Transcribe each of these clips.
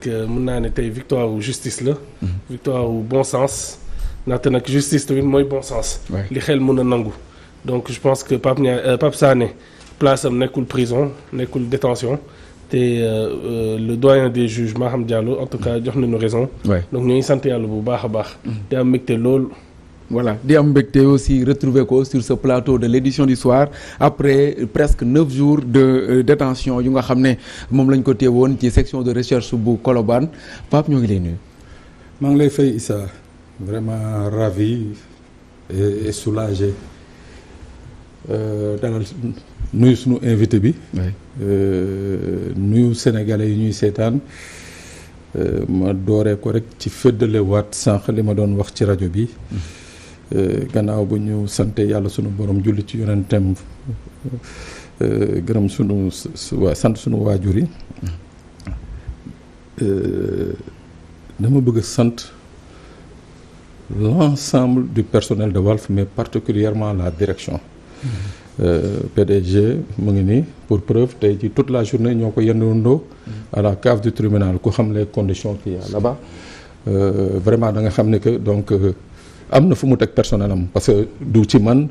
mën naa ne tey victoire wu justice la. victoire wu bon sens. ndaxte nag justice tamit mooy bon sens. li xel mën a nangu. donc je pense que Pape Sané place am nekkul prison nekkul détention te le doyen des juges Maham Diallo en tout cas jox nañu raison. donc ñooy sant yàlla bu baax a baax. di am mbégte lool. voilà di am mbégte aussi retrouver ko sur ce plateau de l'édition du soir après presque 9 jours de détention yu nga xam ne moom lañ ko téewoon ci section de recherche bu Colobane Pape ñoo ngi lay nuyu. maa ngi lay fay Issa vraiment ravi et soulagé dalal nuyu sunu invité bi. nuyu sénégalais yi ñuy seetaan ma dooree ko rek ci feddalewaat sànq li ma doon wax ci rajo bi. gannaaw bu ñu sante yàlla sunu borom julli ci yonentam gërëm sant sunu waajur yi dama bëgg a sant l'ensemble du personnel de Walf mais particulièrement la direction. PDG mu ngi nii pour preuve tey ci toute la journée ñoo ko yendandoo à la cave du tribunal ku xam les conditions qu'il y a là-bas vraiment da nga xam ne que donc am na fu mu teg personnel am parce que du ci man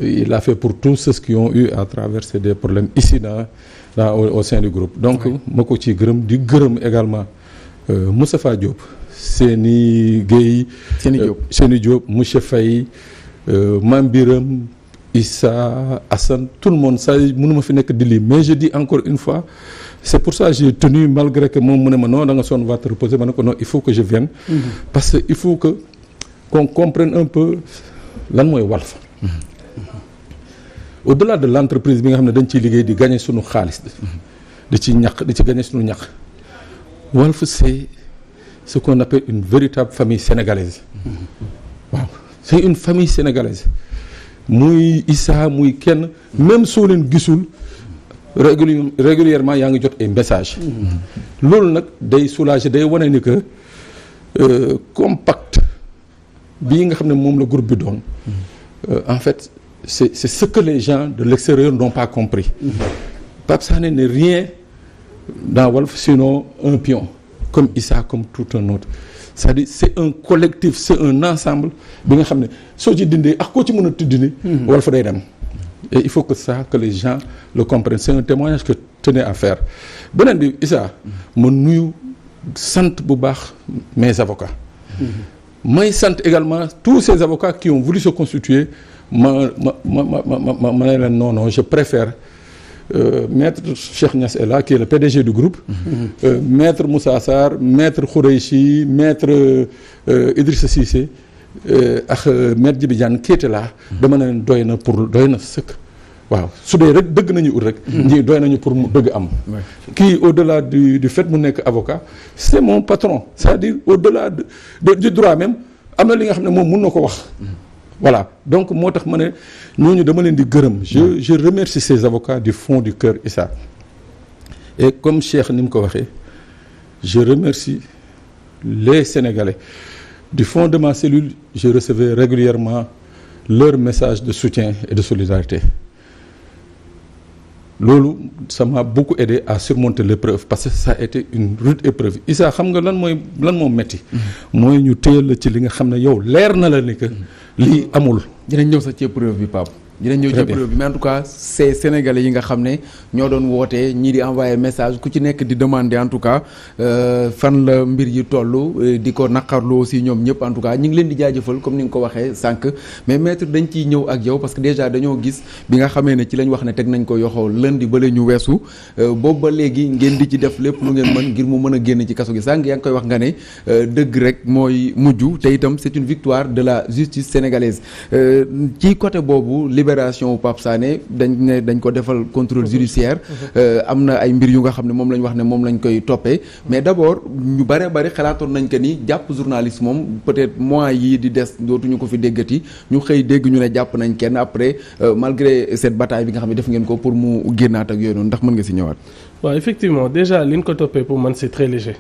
il a fait pour tous ceux qui ont eu à traverser des problèmes ici au sein du groupe donc ma ko ci gërëm di gërëm également Moustapha Diop Séni Gueye Séni Diop monsieur Faye Mame Biram Issa Assane tout le monde ça mënuma fi nekk di lii mais je dis encore une fois c'est pour ça j'ai tenu malgré que moom mu ne ma non da nga sonn va te reposer ma ne ko non il faut que je vienne parce que il faut que qu'on comprenne un peu lan mooy Walf au-delà de l'entreprise bi nga xam ne dañ ciy liggéey di gagner suñu xaalis di ci ñaq di ci gagner suñu ñaq Walf c'est ce qu'on appelle une véritable famille sénégalaise waaw c'est une famille sénégalaise muy Issa muy kenn même soo leen gisul régulièrement yaa ngi jot ay messages loolu nag day soulager day wane ni que compact bii nga xam ne moom la groupe bi doon en fait c'est ce que les gens de l'extérieur n'ont pas compris Pape Sané n'est rien dans Walf sinon un pion comme Issa comme tout un autre c'est-à-dire c'est un collectif c'est un ensemble bi nga xam ne soo ci dindee ak koo ci mën a tuddini Walf day dem et il faut que les gens le comprennent c'est un témoignage que tenais à faire beneen bi Issa ma nuyu sant bu baax mes avocats may sant également tous ces avocats qui ont voulu se constituer ma ne leen non je préfère maître Cheikh Niass est là qui est le PDG du groupe maître Moussa Sarr maître Khoureychi maître Idrissa Cissé ak maître Djibi Diagne qui était là dama ne leen doy na sëkk waaw su dee rek dëgg nañu ut rek ñii doy nañu pour mu dëgg am kii au-delà du fait mu nekk avocat c'est mon patron c'est-à-dire au-delà du droit même am na li nga xam ne moom mun na ko wax voilà donc moo tax ma ne ñooñu dama leen di gërëm je remercie ces avocats du fond du cœur Issa et comme Cheikh ni mu ko waxee je remercie les Sénégalais du fond de ma cellule je recevais régulièrement leurs messages de soutien et de solidarité loolu ça m'a beaucoup aidé à surmonter l'épreuve parce que ça a été une rude épreuve Issa xam nga lan moo metti mooy ñu téyal la ci li nga xam ne yow leer na la ni que lii amul dinañ ñëw sax ci épreuve bi Pape dinañ ñëw ci épreuve bi mais en tout cas c'est sénégalais yi nga xam ne ñoo doon wootee ñii di envoyer message ku ci nekk di demander en tout cas fan la mbir yi toll di ko naqarlu aussi ñoom ñëpp en tout cas ñu ngi leen di jaajëfal comme ni nga ko waxee sànq mais maître dañ ciy ñëw ak yow parce que déjà dañoo gis bi nga xamee ne ci lañ wax ne teg nañ ko yoxoo lundi ba la ñu weesu boobu ba léegi ngeen di ci def lépp lu ngeen mën ngir mu mën a génn ci kaso gi sànq yaa ngi koy wax nga ne dëgg rek mooy mujj te itam c'est une victoire de la justice sénégalaise ci côté boobu libération Pape Sané dañ ko defal contrôle judiciaire am na ay mbir yu nga xam ne moom lañ wax ne moom lañ koy toppee mais d'abord ñu bari xalaatoon nañ que ni jàpp journaliste moom peut-être mois yii di des dootuñu ko fi déggati ñu xëy dégg ñu ne jàpp nañ kenn après malgré cette bataille bi nga xam ne def ngeen ko pour mu génnaat ak yooyu noonu ndax mën nga si ñëwaat. waaw effectivement déjà li ñu ko toppee pour man c'est très léger.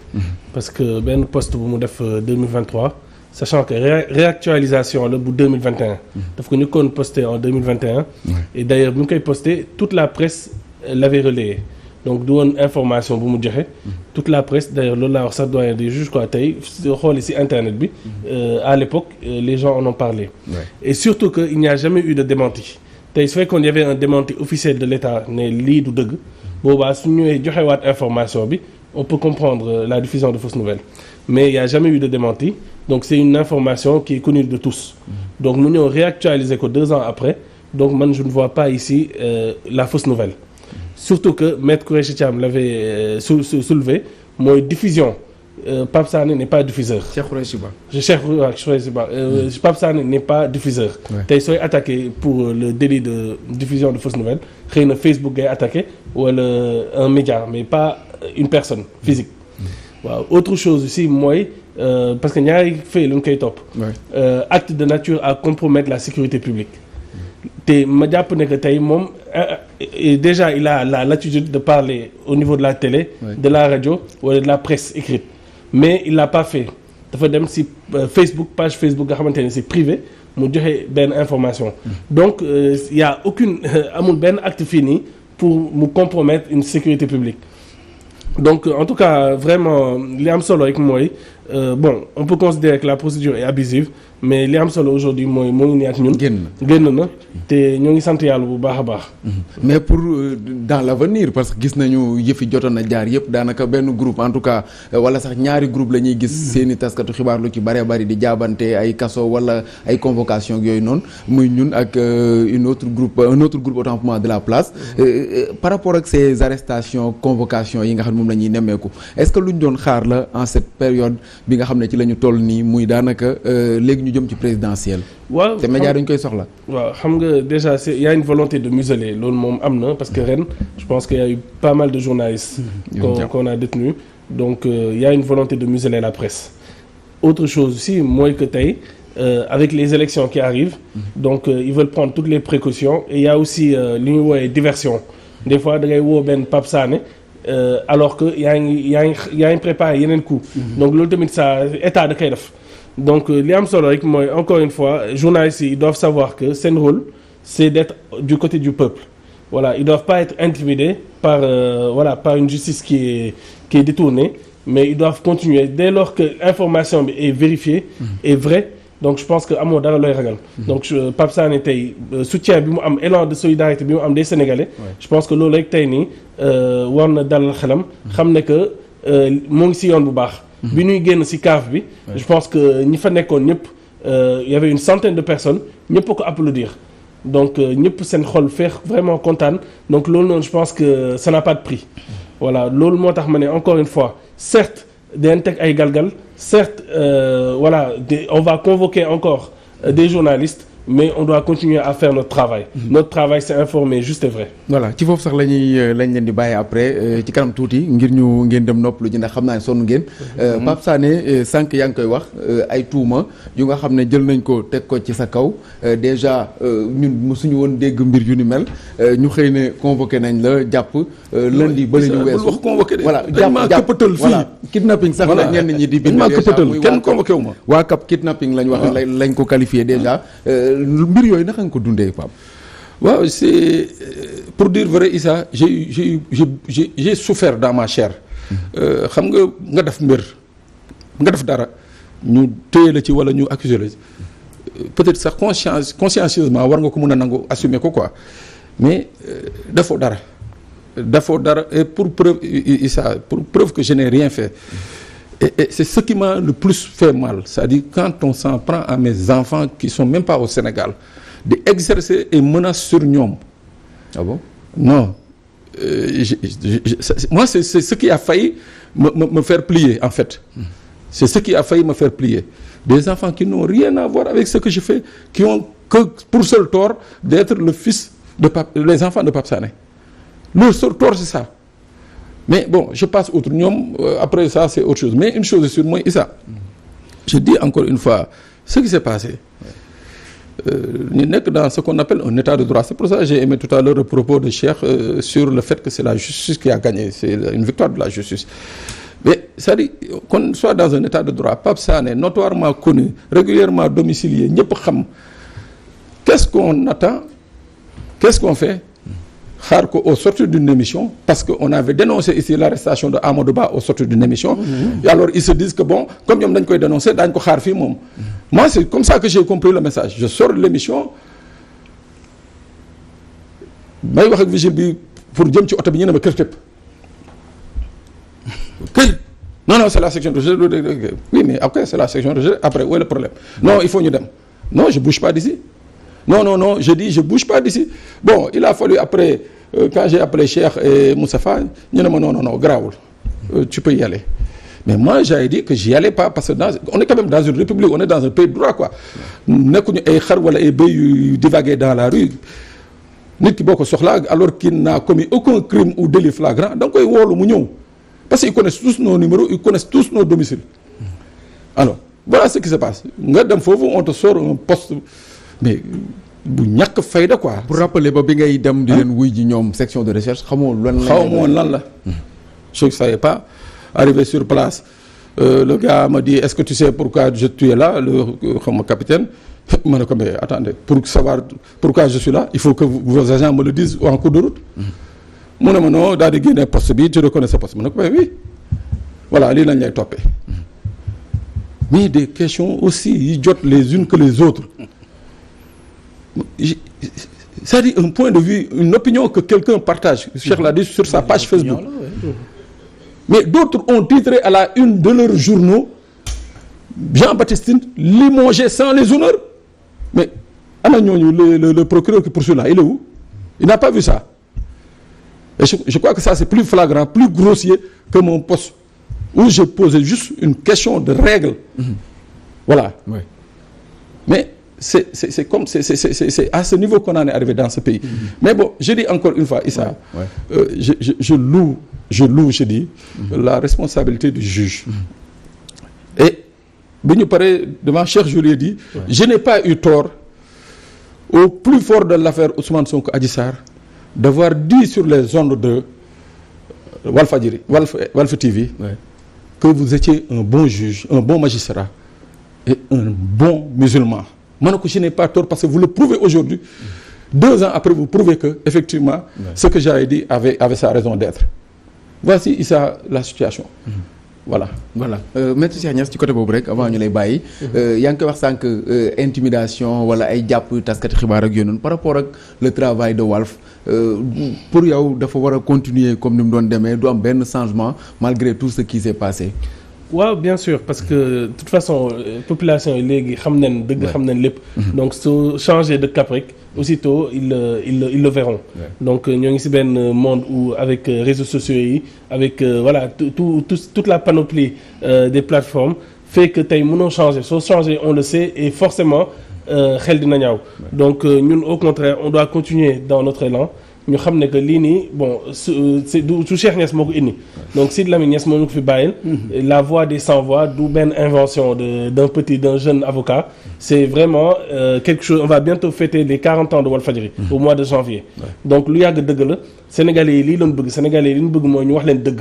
parce que benn poste bu mu def 2023. sachant que réactualisation la bu 2021 daf ko ñu koon posté en 2021 et d'ailleurs bu ñu koy posté toute la presse l'avait relayé donc du woon information bu mu joxe. toute la presse d'ailleurs loolu laa wax sax doyen des juges quoi tey soo xoolee ci internet bi. à l'époque les gens en ont parlé. Et surtout que il n'y a jamais eu de démenti tey su fekkoon y avait un démenti officiel de l'État ne lii du dëgg boobaa su ñëwee joxewaat information bi on peut comprendre la diffusion de fausses nouvelles mais il n'y a jamais eu de démenti donc c'est une information qui est connue de tous donc mu ñëw réactualiser ko 2 ans après donc man je ne vois pas ici la fausse nouvelle surtout que Maître Khoureyssi Thiam l'avait soulevé mooy diffusion Pape Sané n'est pas diffuseur. Cheikh Khoureyssi Ba. Pape Sané n'est pas diffuseur. tey sooy attaqué pour le délit de diffusion de fausses nouvelles xëy na Facebook ngay attaqué wala un média mais pas une personne physique. waaw autre chose aussi mooy parce que ñaari fait lu ñu koy topp. acte de nature à compromettre la sécurité publique. te ma jàpp ne que tey moom déjà il a la latitude de parler au niveau de la télé. de la radio wala de la presse écrite. mais il l'a pas fait dafa dem ci Facebook page Facebook nga xamante ne c'est privé mu joxe benn information. donc il y a aucune amul benn acte fii nii pour mu compromettre une sécurité publique. donc en tout cas vraiment li am solo rek mooy bon on peut considérer que la procédure est abusive mais li am solo aujourd'hui mooy moo ngi nii ak ñun. génn na te ñoo ngi sant yàlla bu baax a baax. mais pour dans l'avenir parce que gis nañu yëfi jotoon na jaar yëpp daanaka benn groupe en tout cas wala sax ñaari groupe la ñuy gis. seeni taskatu xibaar lu ci bëree bëri di jaabante ay kaso wala ay convocation yooyu noonu muy ñun ak un autre groupe autant pour moi de la place par rapport ak ces arrestations convocations yi nga xam ne moom la ñuy nemmeeku est-ce que lu ñu doon xaar la en cette période bi nga xam ne ci la ñu toll nii muy daanaka léegi ñu jëm ci présidentielle. waaw te média dañ koy soxla. waaw xam nga déjà il y a une volonté de museler loolu moom am na parce que ren je pense qu'il y a eu pas mal de journalistes. qu'on a détenus donc il y a une volonté de museler la presse. autre chose aussi mooy que tey avec les élections qui arrivent. donc ils veulent prendre toutes les précautions et il y a aussi li ñuy woowee diversion des fois da ngay woo benn Pape Sané. alors que yaa ngi préparé yeneen coup. donc loolu tamit ça état da koy def. donc li am solo rek mooy encore une fois journalistes yi ils doivent savoir que seen rôle c'est d'être du côté du peuple voilà ils doivent pas être intimidés par par une justice qui est détournée mais ils doivent continuer dès lors que information bi est vérifiée est vraie donc je pense que amoo dara looy ragal. donc Pape Sané tey soutien bi mu am élan de solidarité bi mu am des Sénégalais. je pense que loolu rek tey nii war na dalal xelam. xam ne que moo ngi ci yoon bu baax. bi ñuy génn ci CAF bi. je pense que ñi fa nekkoon ñëpp y avait une centaine de personnes ñëpp a ko applaudir donc ñëpp seen xol feex vraiment kontaan donc loolu noonu je pense que ça n'a pas de prix. voilà loolu moo tax ma ne encore une fois certes dañ teg ay galgal certes on va convoquer encore des journalistes mais on doit continuer à faire notre travail. notre travail c'est informer juste et vrai. voilà ci foofu sax lañ leen di bàyyi après ci kanam tuuti ngir ngeen dem noppalu ji ndax xam naa ne sonn ngeen. Pape Sané sànq yaa ngi koy wax ay tuuma yu nga xam ne jël nañ ko teg ko ci sa kaw déjà ñun mosuñu woon dégg mbir yu ni mel ñu xëy ne convoqué nañ la jàpp. lundi ba la ñu weesu wax convoqué de. voilà jàpp voilà kidnapping sax la ñenn ñi di bind. déjà muy kenn convoqué wu ma. waa CAP kidnapping lañ wax lañ ko qualifié déjà. mbir yooyu naka nga ko dundee Pape. waaw c'est pour dire vrai Issa j'ai souffert dans ma chair. xam nga def mbir nga def dara ñu téye la ci wala ñu accuser la peut-être sax consciencieusement war nga ko mën a nangu assumer ko quoi mais dafoo dara et pour preuve Issa pour preuve que je n'ai rien fait. Et c'est ce qui m'a le plus fait mal, c'est-à-dire quand on s'en prend à mes enfants qui sont même pas au Sénégal, d'exercer une menace sur ñoom. Ah bon? Non. Moi, c'est ce qui a failli me faire plier, en fait. C'est ce qui a failli me faire plier. Des enfants qui n'ont rien à voir avec ce que je fais, qui ont que pour seul tort d'être les enfants de Pape Sané. Leur seul tort, c'est ça. Mais bon, je passe outre ñoom après ça c'est autre chose mais une chose est sûre mooy Issa je dis encore une fois ce qui s'est passé ñu nekk dans ce qu'on appelle un état de droit c'est pour ça que j'ai aimé tout à l'heure le propos de Cheikh sur le fait que c'est la justice qui a gagné c'est une victoire de la justice mais c'est-à-dire qu'on soit dans un état de droit Pape Sané notoirement connu régulièrement domicilié ñëpp xam qu'est-ce qu'on attend qu'est-ce qu'on fait xaar ko au sortir d'une émission parce que on avait dénoncé ici l'arrestation de Amadou Ba au sortir d'une émission. Et alors ils se disent que bon comme ñoom dañ koy dénoncer daañu ko xaar fii moom. Moi c'est comme ça que j'ai compris le message je sors de l'émission may wax ak vigile bi pour jëm ci oto bi ñu ne ma kër tëpp kër non c'est la section de recherche oui mais après c'est la section de recherche après où est le problème non il faut ñu dem non je bouge pas d'ici non je dis je bouge pas d'ici bon il a fallu après quand j'ai appelé Cheikh et Moustapha ñu ne ma non garaawul tu peux y aller mais moi j'ai dit que j'y allais pas parce que on est quand même dans une république on est dans un pays de droit quoi nekkuñu ay xar wala ay béy yu divaguer dans la rue nit ki boo ko soxlaa alors qu'il n'a commis aucun crime ou délit flagrant da nga koy woolu mu ñëw parce qu'ils connaissent tous nos numéros ils connaissent tous nos domiciles alors voilà ce qui se passe nga dem foofu on te sort un poste mais bu ñàkk fayda quoi. pour rappeler ba bi ngay dem di leen wuy ji ñoom section de recherche xamoo lan la je ne savais pas arrivé sur place le gars m'a dit est-ce que tu sais pourquoi tu es là le xam nga capitaine ma ne ko mais attendez pour savoir pourquoi je suis là il faut que vos agents me le disent en cours de route mu ne ma non daal di génne poste bi tu reconnais ce poste ma ne ko mais oui voilà lii lañ lay toppee mais des questions aussi yi jot les unes que les autres c'est-à-dire un point de vue une opinion que quelqu'un partage Cheikh l'a dit sur sa page Facebook mais d'autres ont titré à la une de leurs journaux Jean-Baptiste Tine limogé sans les honneurs mais ana ñooñu le procureur qui poursuit là il est où il n'a pas vu ça et je crois que ça c'est plus flagrant plus grossier que mon poste où j'ai posé juste une question de règle voilà mais c'est comme c'est à ce niveau qu'on en est arrivé dans ce pays mais bon je dis encore une fois Issa je loue je dis la responsabilité du juge et bi ñu paree devant Cheikh je lui ai dit je n'ai pas eu tort au plus fort de l'affaire Ousmane Sonko Adji Sarr d'avoir dit sur les ondes de Walfadjri Walf TV que vous étiez un bon juge un bon magistrat et un bon musulman ma ne ko je n'ai pas tort parce que vous le prouvez aujourd'hui 2 ans après vous prouvez que effectivement ce que j'avais dit avait sa raison d'être voici Issa la situation voilà maître Cheikh Niass ci côté boobu rek avant ñu lay bàyyi yaa ngi koy wax sànq intimidation wala ay jàpp taskati xibaar ak yooyu noonu par rapport ak le travail de Walf pour yow dafa war a continuer comme ni mu doon demee du am benn changement malgré tout ce qui s'est passé waaw bien sûr parce que de toute façon population yi léegi xam nañ dëgg xam nañ lépp donc su changer de cap rek aussitôt ils le verront donc ñoo ngi ci benn monde où avec réseaux sociaux yi avec voilà toute la panoplie des plateformes fait que tey mënoo changer soo changer on le sait et forcément xel dina ñaaw donc ñun au contraire on doit continuer dans notre élan ñu xam ne que lii nii bon c'est du Cheikh Niass moo ko indi donc Sidy Lamine Niass moo ñu ko fi bàyyil la voix des sans voix du benn invention d'un jeune avocat c'est vraiment quelque chose on va bientôt fêter les 40 ans de Walfadjri au mois de janvier donc lu yàgg dëgg la Sénégalais yi lii lañ bëgg Sénégalais yi li ñu bëgg mooy ñu wax leen dëgg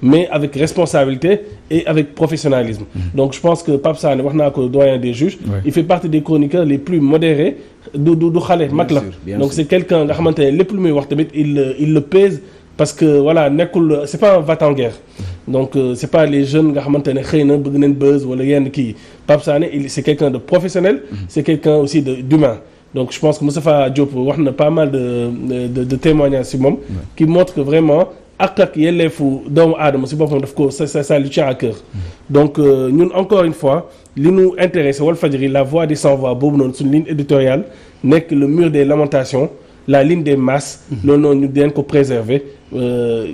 mais avec responsabilité et avec professionnalisme donc je pense que Pape Sané wax naa ko doyen des juges il fait partie des chroniqueurs les plus modérés du xale mag la donc c'est quelqu'un nga xamante ne lépp lu muy wax tamit il le pèse parce que voilà nekkul c'est pas un va-t-en-guerre donc c'est pas les jeunes nga xamante ne xëy na bëgg nañ buzz wala yenn kii Pape Sané c'est quelqu'un de professionnel c'est quelqu'un aussi d'humain donc je pense que Moustapha Diop wax na pas mal de témoignages ci moom qui montrent que vraiment ak yelleefu doomu aadama ci boppam daf ko ça lui tient à cœur donc ñun encore une fois li ñu intéressé Walfadjri la voix des sans voix boobu noonu suñu ligne éditoriale nekk le mur des lamentations la ligne des masses loolu noonu ñu dinañ ko préserver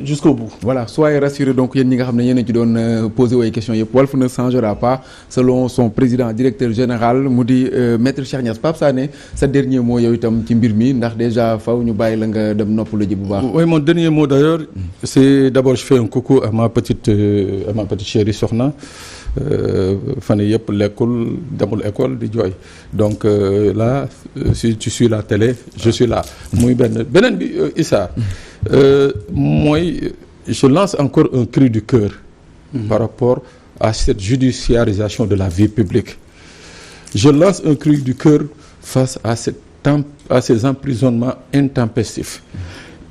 jusqu'au bout. Voilà, soyez rassurés donc yéen ñi nga xam ne yéen a ci doon poser ay questions yëpp Walf ne changera pas selon son président directeur général mu di maître Cheikh Niass. Pape Sané sa dernier mot yow itam ci mbir mi ndax déjà faw ñu bàyyi la nga dem noppalu ji bu baax. Oui, mon dernier mot d'ailleurs c'est d'abord je fais un coucou à ma petite chérie Soxna. fan yii yëpp lekkul demul école di jooy donc là si tu suis la télé je suis là muy beneen bi Issa mooy je lance encore un cri du cœur par rapport à cette judiciarisation de la vie publique je lance un cri du cœur face à ces emprisonnements intempestifs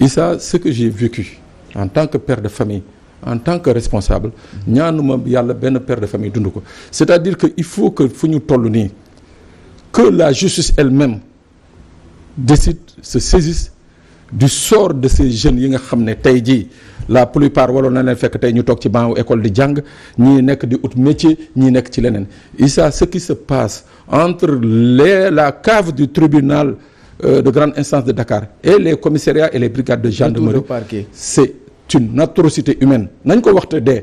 Issa, ce que j'ai vécu en tant que père de famille, en tant que responsable, ñaanuma yàlla benn père de famille dund ko. C'est-à-dire que il faut que fu ñu toll nii que la justice elle-même décide, se saisisse du sort de ces jeunes yi nga xam ne tey jii la plupart waloon na leen fekk tey ñu toog ci banc école di jàng ñii nekk di ut métier ñii nekk ci leneen. Issa, ce qui se passe entre la cave du tribunal de grande instance de Dakar et les commissariats et les brigades de gendarmerie, c'est une atrocité humaine. Nañ ko waxte dee.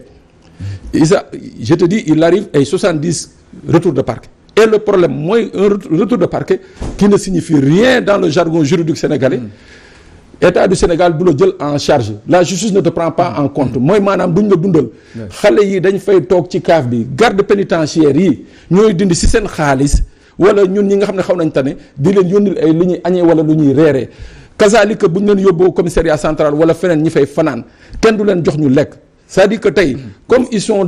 Issa, je te dis, il arrive ay 70 retours de parquet. Et le problème mooy un retour de parquet qui ne signifie rien dans le jargon juridique sénégalais. État du Sénégal du la jël en charge, la justice ne te prend pas en compte, mooy maanaam duñ la dundal. xale yi dañ fay toog ci CAF bi, garde pénitentiaire yi ñooy dindi ci seen xaalis wala ñun ñi nga xam ne xaw nañ tane di leen yónnil ay lu ñuy añee wala lu ñuy reeree. Kazalika bu ñu leen yóbboo commissariat central wala feneen ñi fay fanaan kenn du leen jox ñu lekk. C'est-à-dire que tey comme ils sont